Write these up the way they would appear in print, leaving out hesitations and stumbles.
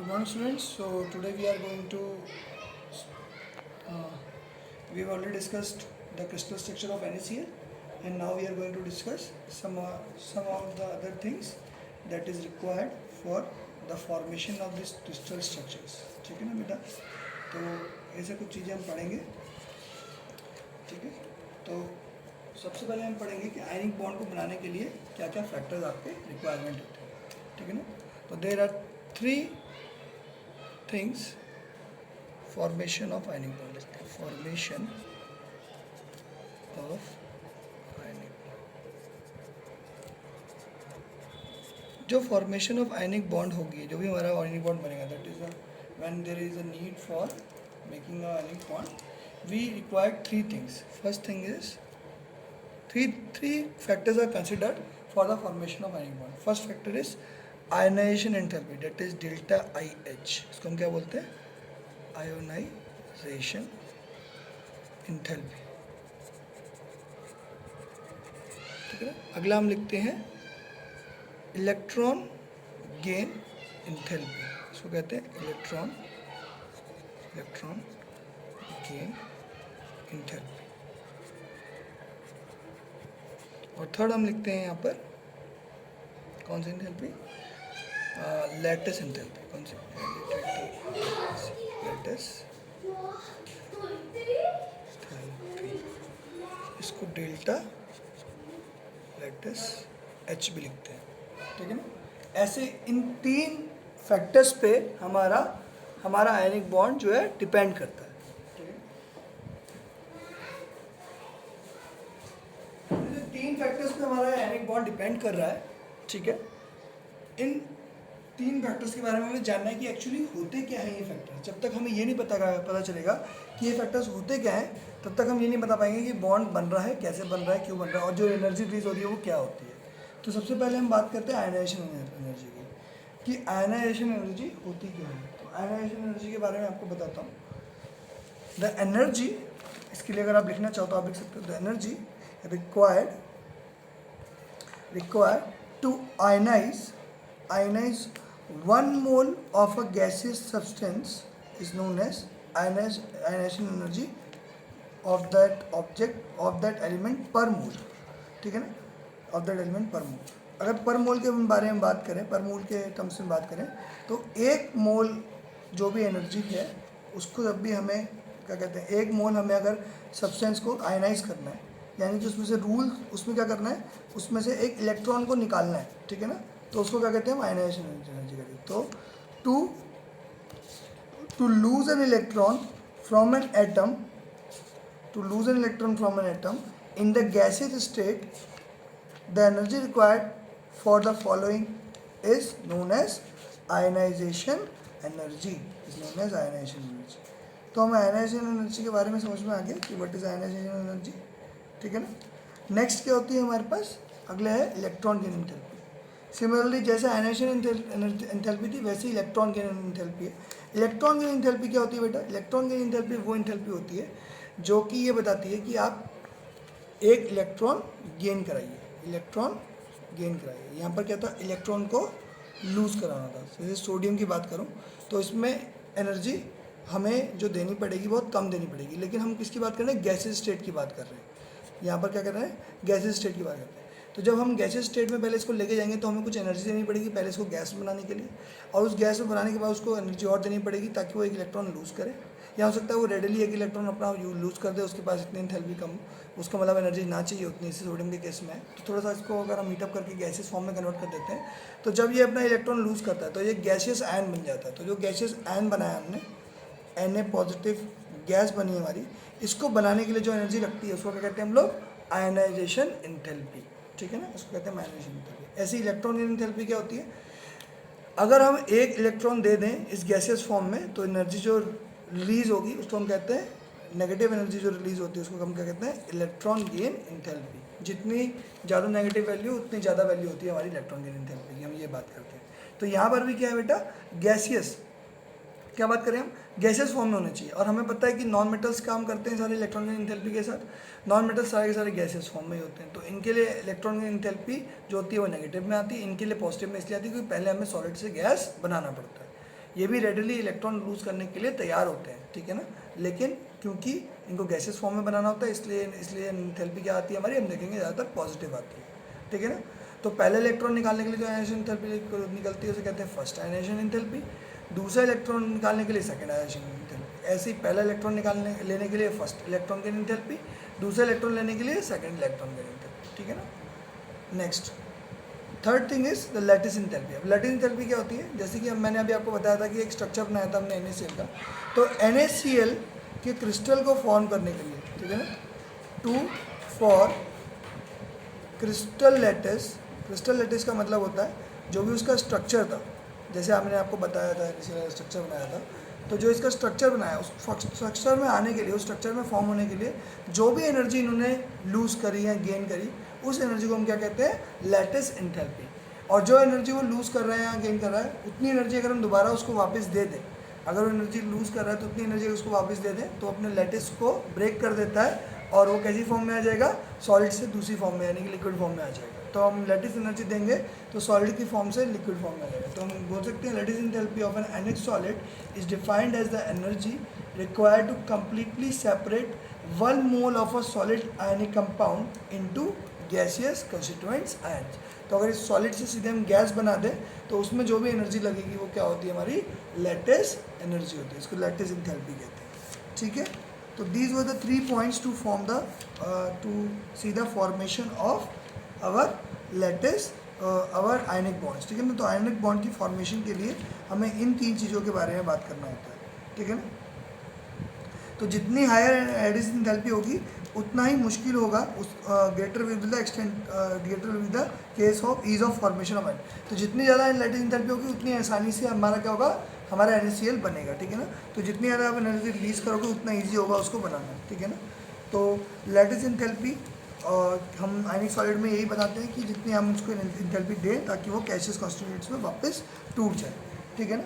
Good morning, students. So today we are going to we have already discussed the crystal structure of NaCl, and now we are going to discuss some of the other things that is required for the formation of these crystal structures. ठीक है ना बेटा? तो ऐसे कुछ चीज़ें हम पढ़ेंगे. ठीक है. तो सबसे पहले हम पढ़ेंगे कि आयनिक बॉन्ड को बनाने के लिए क्या क्या फैक्टर्स आपके रिक्वायरमेंट होते हैं. ठीक है ना? तो there are 3 things formation of ionic bond. Formation of ionic जो फॉर्मेशन ऑफ आयनिक बॉन्ड होगी, जो भी हमारा आयनिक बॉन्ड बनेगा, that is when there is a need for making a ionic bond we require 3 things. First thing is three factors are considered for the formation of ionic bond. First factor is ionisation enthalpy, that is delta IH. इसको हम क्या बोलते हैं? Ionisation enthalpy. ठीक है. अगला हम लिखते हैं इलेक्ट्रॉन गेन एंथैल्पी. इसको कहते हैं इलेक्ट्रॉन गेन एंथैल्पी. और थर्ड हम लिखते हैं यहाँ पर कौन सी एंथैल्पी? Lattice enthalpy. कौन सी? Lattice enthalpy. इसको डेल्टा लैटिस H भी लिखते हैं. ठीक है ना? ऐसे इन 3 फैक्टर्स पे हमारा आयनिक बॉन्ड जो है डिपेंड करता है. ठीक है. 3 फैक्टर्स पे हमारा आयनिक बॉन्ड डिपेंड कर रहा है. ठीक है. इन 3 फैक्टर्स के बारे में हमें जानना है कि एक्चुअली होते क्या हैं ये फैक्टर्स. जब तक हमें ये नहीं पता चलेगा कि ये फैक्टर्स होते क्या हैं, तब तक हम ये नहीं बता पाएंगे कि बॉन्ड बन रहा है, कैसे बन रहा है, क्यों बन रहा है, और जो एनर्जी रिलीज हो रही है वो क्या होती है. तो सबसे पहले हम बात करते हैं आयनाइजेशन एनर्जी की, कि आयनाइजेशन एनर्जी होती क्या है. तो आयनाइजेशन एनर्जी के बारे में आपको बताता हूँ. द एनर्जी, इसके लिए अगर आप लिखना चाहो तो आप लिख सकते हो, the energy required to ionize 1 mole of a gaseous substance is known as ionization energy of that element per mole. ठीक है ना? of that element per mole. अगर पर मोल के बारे में बात करें, पर मोल के टर्म्स में बात करें, तो 1 मोल जो भी एनर्जी है उसको जब भी हमें क्या कहते हैं, 1 मोल हमें अगर सब्सटेंस को आयनाइज करना है, यानी कि उसमें से उसमें क्या करना है, उसमें से एक इलेक्ट्रॉन को निकालना है. ठीक है ना? तो उसको क्या कहते हैं हम? आयनाइजेशन एनर्जी कहते हैं. तो to lose an electron from an atom in the gaseous state, the energy required for the following is known as ionization energy. तो हमें आयनाइजेशन एनर्जी के बारे में समझ में आ गया कि व्हाट इज आयनाइजेशन एनर्जी. ठीक है ना? नेक्स्ट क्या होती है हमारे पास? अगला है इलेक्ट्रॉन गेन एंथैल्पी. सिमिलरली जैसे आयनाइजेशन एंथैल्पी थी, वैसे ही इलेक्ट्रॉन गेन एंथैल्पी है. इलेक्ट्रॉन गेन एंथैल्पी क्या होती है बेटा? इलेक्ट्रॉन गेन एंथैल्पी वो एंथैल्पी होती है जो कि ये बताती है कि आप एक इलेक्ट्रॉन गेन कराइए. यहाँ पर क्या था? इलेक्ट्रॉन को लूज कराना था. जैसे सोडियम की बात करूँ तो इसमें एनर्जी हमें जो देनी पड़ेगी बहुत कम देनी पड़ेगी, लेकिन हम किसकी बात कर रहे हैं? गैसेस स्टेट की बात कर रहे हैं. यहाँ पर क्या कर रहे हैं? गैसेस स्टेट की बात करते हैं. तो जब हम गैसेस स्टेट में पहले इसको लेके जाएंगे तो हमें कुछ एनर्जी देनी पड़ेगी पहले इसको गैस बनाने के लिए, और उस गैस में बनाने के बाद उसको एनर्जी और देनी पड़ेगी ताकि वो एक इलेक्ट्रॉन लूज़ करे, या हो सकता है वो रेडली एक इलेक्ट्रॉन अपना लूज़ कर दे, उसके पास इतनी एंथैल्पी कम, उसको मतलब एनर्जी ना चाहिए उतनी. इसी सोडियम के केस में तो थोड़ा सा इसको अगर हम हीटअप करके गैसेस फॉर्म में कन्वर्ट कर देते हैं, तो जब ये अपना इलेक्ट्रॉन लूज़ करता है तो ये गैसियस आयन बन जाता है. तो जो गैसियस आयन बनाया हमने, Na पॉजिटिव गैस बनी हमारी, इसको बनाने के लिए जो एनर्जी लगती है उसको क्या कहते हैं हम लोग? Ionization enthalpy. ठीक है ना? इसको कहते हैं आयनाइजेशन एंथैल्पी. ऐसी इलेक्ट्रॉन गेन एंथैल्पी क्या होती है? अगर हम एक इलेक्ट्रॉन दे दें इस गैसियस फॉर्म में, तो एनर्जी जो रिलीज होगी उसको हम कहते हैं, नेगेटिव एनर्जी जो रिलीज होती है उसको हम क्या कहते हैं? Electron gain enthalpy. जितनी ज़्यादा नेगेटिव वैल्यू उतनी ज़्यादा वैल्यू होती है हमारी इलेक्ट्रॉन गेन एंथैल्पी की. हम ये बात करते हैं. तो यहाँ पर भी क्या है बेटा? गैसियस, क्या बात करें हम? गैसेस फॉर्म में होने चाहिए. और हमें पता है कि नॉन मेटल्स काम करते हैं सारे इलेक्ट्रॉन गेन एंथैल्पी के साथ. नॉन मेटल्स सारे के सारे गैसेस फॉर्म में ही होते हैं. तो इनके लिए इलेक्ट्रॉन गेन एंथैल्पी जो होती है वो नेगेटिव में आती है, इनके लिए पॉजिटिव में इसलिए आती है क्योंकि पहले हमें सॉलिड से गैस बनाना पड़ता है. ये भी रेडिली इलेक्ट्रॉन लूज करने के लिए तैयार होते हैं, ठीक है ना। लेकिन क्योंकि इनको गैसेस फॉर्म में बनाना होता है, इसलिए एंथैल्पी क्या आती है हमारी, हम देखेंगे ज़्यादातर पॉजिटिव आती है, ठीक है ना। तो पहले इलेक्ट्रॉन निकालने के लिए जो आयनाइजेशन एंथैल्पी निकलती है उसे कहते हैं फर्स्ट आयनाइजेशन एंथैल्पी, दूसरा इलेक्ट्रॉन निकालने के लिए सेकंड आयनाइजेशन एंथैल्पी। ऐसे ही पहला इलेक्ट्रॉन लेने के लिए फर्स्ट इलेक्ट्रॉन गेन एंथैल्पी, दूसरा इलेक्ट्रॉन लेने के लिए सेकंड इलेक्ट्रॉन गेन एंथैल्पी, ठीक है ना। Next third thing is the lattice enthalpy. अब लैटिस एंथैल्पी क्या होती है, जैसे कि मैंने अभी आपको बताया था कि एक स्ट्रक्चर बनाया था हमने NaCl का, तो NaCl के क्रिस्टल को फॉर्म करने के लिए, ठीक है ना, टू फॉर क्रिस्टल लैटिस का मतलब होता है जो भी उसका स्ट्रक्चर था, जैसे आपने आपको बताया था स्ट्रक्चर बनाया था, तो जो इसका स्ट्रक्चर बनाया उस स्ट्रक्चर में आने के लिए, उस स्ट्रक्चर में फॉर्म होने के लिए जो भी एनर्जी इन्होंने लूज़ करी या गेन करी, उस एनर्जी को हम क्या कहते हैं, लैटिस एंथैल्पी। और जो एनर्जी वो लूज़ कर रहा है या गेन कर रहा है, उतनी एनर्जी अगर हम दोबारा उसको वापस दे दें, अगर वो एनर्जी लूज़ कर रहा है तो उतनी एनर्जी उसको वापस दे दें, तो अपने लैटिस को ब्रेक कर देता है और वो कैसी फॉर्म में आ जाएगा, सॉलिड से दूसरी फॉर्म में, यानी कि लिक्विड फॉर्म में आ जाएगा। तो हम लैटिस एनर्जी देंगे तो सॉलिड की फॉर्म से लिक्विड फॉर्म में आ जाएगा। तो हम बोल सकते हैं lattice enthalpy of an ionic solid is defined as the energy required to completely separate 1 mole of a solid ionic compound into gaseous constituents ions. तो अगर इस सॉलिड से सीधे हम गैस बना दें तो उसमें जो भी एनर्जी लगेगी वो क्या होती है, हमारी लैटिस एनर्जी होती है, इसको लैटिस एंथैल्पी कहते हैं, ठीक है। तो these were the 3 points to form the to see the formation of our lattice our ionic bonds, ठीक है ना। तो आयनिक बॉन्ड की फॉर्मेशन के लिए हमें इन 3 चीज़ों के बारे में बात करना होता है, ठीक है ना। तो जितनी हायर लैटिस एंथैल्पी होगी उतना ही मुश्किल होगा, उस greater will the extent greater will the case of ease of formation of ion. तो जितनी ज़्यादा लैटिस एंथैल्पी होगी उतनी आसानी से हमारा क्या होगा, हमारा NaCl बनेगा, ठीक है ना। तो जितनी ज़्यादा आप एनर्जी रिलीज़ करोगे उतना ईजी होगा उसको बनाना, ठीक है ना। तो लैटिस एंथैल्पी हम आयनिक सॉलिड में यही बताते हैं कि जितनी हम उसको एंथैल्पी दें ताकि वो गैसियस कॉन्स्टिट्यूएंट्स में वापस टूट जाए, ठीक है ना।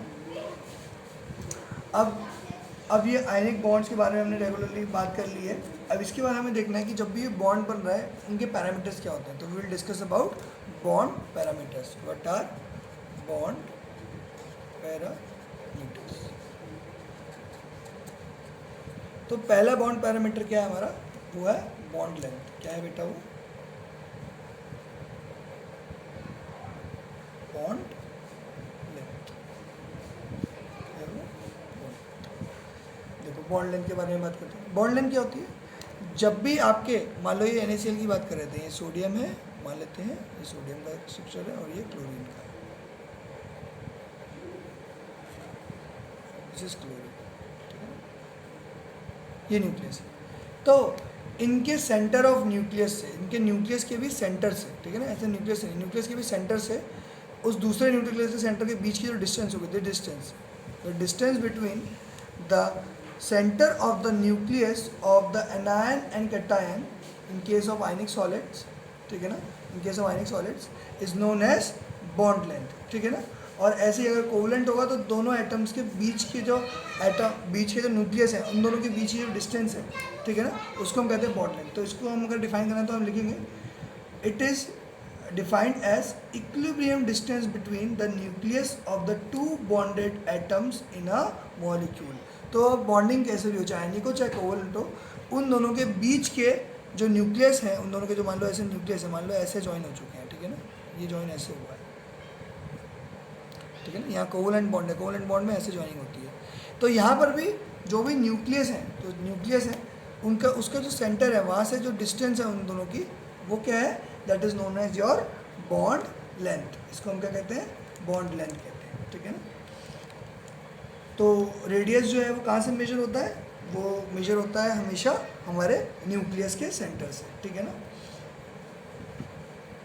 अब ये आयनिक बॉन्ड्स के बारे में हमने रेगुलरली बात कर ली है। अब इसके बाद हमें देखना है कि जब भी ये बॉन्ड बन रहा है उनके पैरामीटर्स क्या होते हैं। तो we will discuss about bond parameters. What are bond parameters. तो पहला बॉन्ड पैरामीटर क्या है हमारा, वो है बॉन्ड लेंथ। क्या है बेटा वो, बॉन्ड लेंथ। देखो बॉन्ड लेंथ के बारे में बात करते हैं। बॉन्ड लेंथ क्या होती है, जब भी आपके, मान लो ये NaCl की बात कर रहे थे, ये सोडियम है, मान लेते हैं ये सोडियम का स्ट्रक्चर है और ये क्लोरीन का है, दिस इज क्लोरीन, ठीक है ना, ये न्यूक्लियस है। तो इनके सेंटर ऑफ न्यूक्लियस से, इनके न्यूक्लियस के भी सेंटर से, ठीक है ना, ऐसे न्यूक्लियस है, न्यूक्लियस के भी सेंटर से उस दूसरे न्यूक्लियस के सेंटर के बीच की जो डिस्टेंस होगी, the distance between the center of the nucleus of the anion and cation in case of ionic solids, ठीक है ना, in case of ionic solids is known as bond length, ठीक है ना। और ऐसे ही अगर कोवलेंट होगा तो दोनों एटम्स के बीच के जो न्यूक्लियस है उन दोनों के बीच की जो डिस्टेंस है, ठीक है ना, उसको हम कहते हैं बॉन्ड लेंथ। तो इसको हम अगर डिफाइन करना है तो हम लिखेंगे it is defined as equilibrium distance between the nucleus of the 2 bonded atoms in a molecule. तो बॉन्डिंग कैसे भी हो, चाहे आयनिक हो चाहे कोवलेंट हो, उन दोनों के बीच के जो न्यूक्लियस हैं, उन दोनों के जो मान लो ऐसे न्यूक्लियस है, मान लो ऐसे ज्वाइन हो चुके हैं, ठीक है ना, ये ज्वाइन ऐसे हुआ है, ठीक है ना, यहाँ कोवलेंट बॉन्ड है, कोवलेंट बॉन्ड में ऐसे ज्वाइनिंग होती है। तो यहाँ पर भी जो भी न्यूक्लियस हैं, तो न्यूक्लियस है उनका, उसका जो सेंटर है वहाँ से जो डिस्टेंस है उन दोनों की, वो क्या है, that is known as your bond length. इसको हम क्या कहते हैं, बॉन्ड लेंथ कहते हैं, ठीक है ना। तो रेडियस जो है वो कहाँ से मेजर होता है, वो मेजर होता है हमेशा हमारे न्यूक्लियस के सेंटर से, ठीक है ना।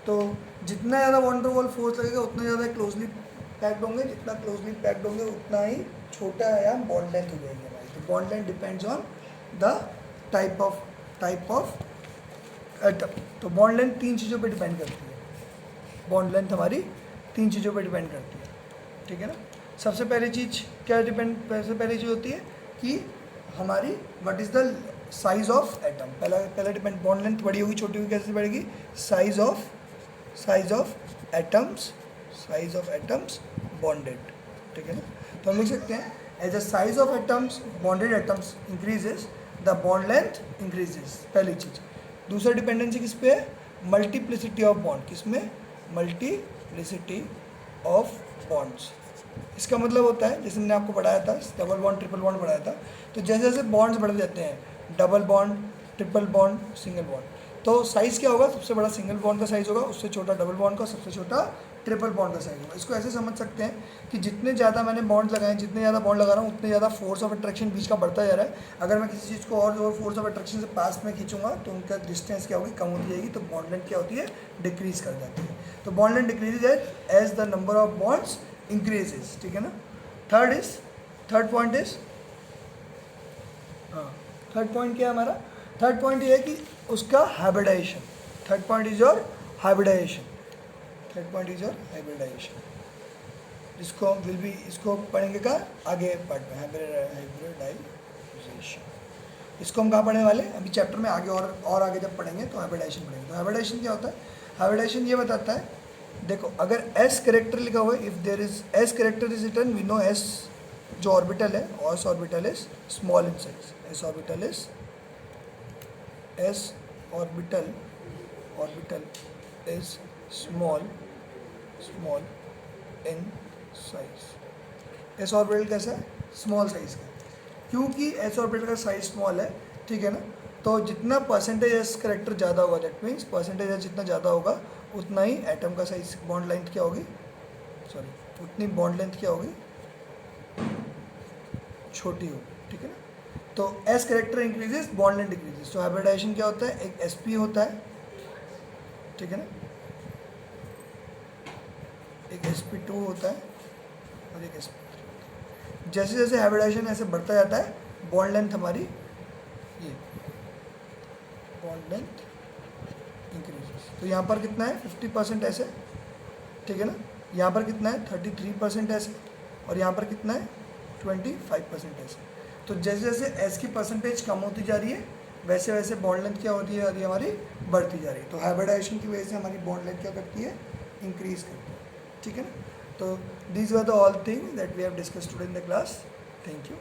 तो जितना ज़्यादा वन टू वॉल फोर्स लगेगा उतना ज़्यादा क्लोजली पैक्ड होंगे, जितना क्लोजली पैक्ड होंगे उतना ही छोटा या बॉन्ड लेंथ हो जाएगी हमारी। तो bond length depends on the type of atom. तो बॉन्ड लेंथ 3 चीज़ों पे डिपेंड करती है, बॉन्ड लेंथ हमारी 3 चीज़ों पे डिपेंड करती है, ठीक है ना। सबसे पहली चीज़ होती है कि हमारी what is the size of atom. पहला डिपेंड, बॉन्ड लेंथ बड़ी होगी छोटी होगी, कैसे बढ़ेगी, साइज ऑफ एटम्स बॉन्डेड, ठीक है ना। तो हम लिख सकते हैं as the size of atoms bonded atoms increases the bond length increases, पहली चीज़। दूसरा डिपेंडेंसी किस पे है, मल्टीप्लिसिटी ऑफ बॉन्ड, किसमें, मल्टीप्लिसिटी ऑफ बॉन्ड्स। इसका मतलब होता है, जैसे मैंने आपको पढ़ाया था, डबल बॉन्ड ट्रिपल बॉन्ड पढ़ाया था, तो जैसे जैसे बॉन्ड्स बढ़ जाते हैं, double bond, triple bond, single bond, तो साइज़ क्या होगा, सबसे बड़ा सिंगल बॉन्ड का साइज़ होगा, उससे छोटा डबल बॉन्ड का, सबसे छोटा ट्रिपल बॉन्ड का साइज़ होगा। इसको ऐसे समझ सकते हैं कि जितने ज़्यादा मैंने बॉन्ड लगाए, जितने ज़्यादा बॉन्ड लगा रहा हूँ, उतने ज़्यादा फोर्स ऑफ अट्रैक्शन बीच का बढ़ता जा रहा है। अगर मैं किसी चीज़ को और फोर्स ऑफ अट्रैक्शन से पास में खींचूंगा तो उनका डिस्टेंस क्या होगी, कम होती जाएगी, तो बॉन्ड लेंथ क्या होती है, डिक्रीज कर जाती है। तो bond length decrease as the number of bonds increases, ठीक है ना। थर्ड पॉइंट इज, हाँ, थर्ड पॉइंट क्या है हमारा, थर्ड पॉइंट ये है कि उसका hybridization. Third point is your hybridization, third point is your hybridization, जिसको विल बी, इसको पढ़ेंगे का आगे पार्ट में, हाइब्रिडाइजेशन। इसको हम कहाँ पढ़ने वाले, अभी चैप्टर में आगे और आगे जब पढ़ेंगे तो हाइब्रिडाइजेशन पढ़ेंगे। तो हाइब्रिडाइजेशन क्या होता है, हाइब्रिडाइजेशन ये बताता है, देखो अगर एस करेक्टर लिखा हुआ है, if there is s character is written, we know s जो ऑर्बिटल है, s orbital is small in size, s orbital is, s orbital is small in size. S orbital कैसा है, स्मॉल साइज का, क्योंकि s orbital का size small है, ठीक है ना, तो जितना परसेंटेज एस करेक्टर ज़्यादा होगा, दैट मीन्स परसेंटेज एस जितना ज़्यादा होगा उतना ही एटम का साइज, बॉन्ड लेंथ क्या होगी, सॉरी उतनी बॉन्ड लेंथ क्या होगी, छोटी होगी, ठीक है ना। तो S character increases, bond length decreases. तो हाइब्रिडाइजेशन क्या होता है, एक sp होता है, ठीक है ना, एक sp2 होता है और एक sp3। जैसे जैसे हाइब्रिडाइजेशन ऐसे बढ़ता जाता है, बॉन्ड लेंथ हमारी, ये बॉन्ड लेंथ इंक्रीजेस। तो यहाँ पर कितना है, 50% ऐसे, ठीक है ना, यहाँ पर कितना है 33% ऐसे, और यहाँ पर कितना है 25% ऐसे। तो जैसे जैसे एस की परसेंटेज कम होती जा रही है, वैसे वैसे बॉन्ड लेंथ क्या होती है, हमारी बढ़ती जा रही है। तो हाइब्रिडाइजेशन की वजह से हमारी बॉन्ड लेंथ क्या करती है, इंक्रीज करती है, ठीक है ना। तो these were the all thing that we have discussed today in the class. Thank you.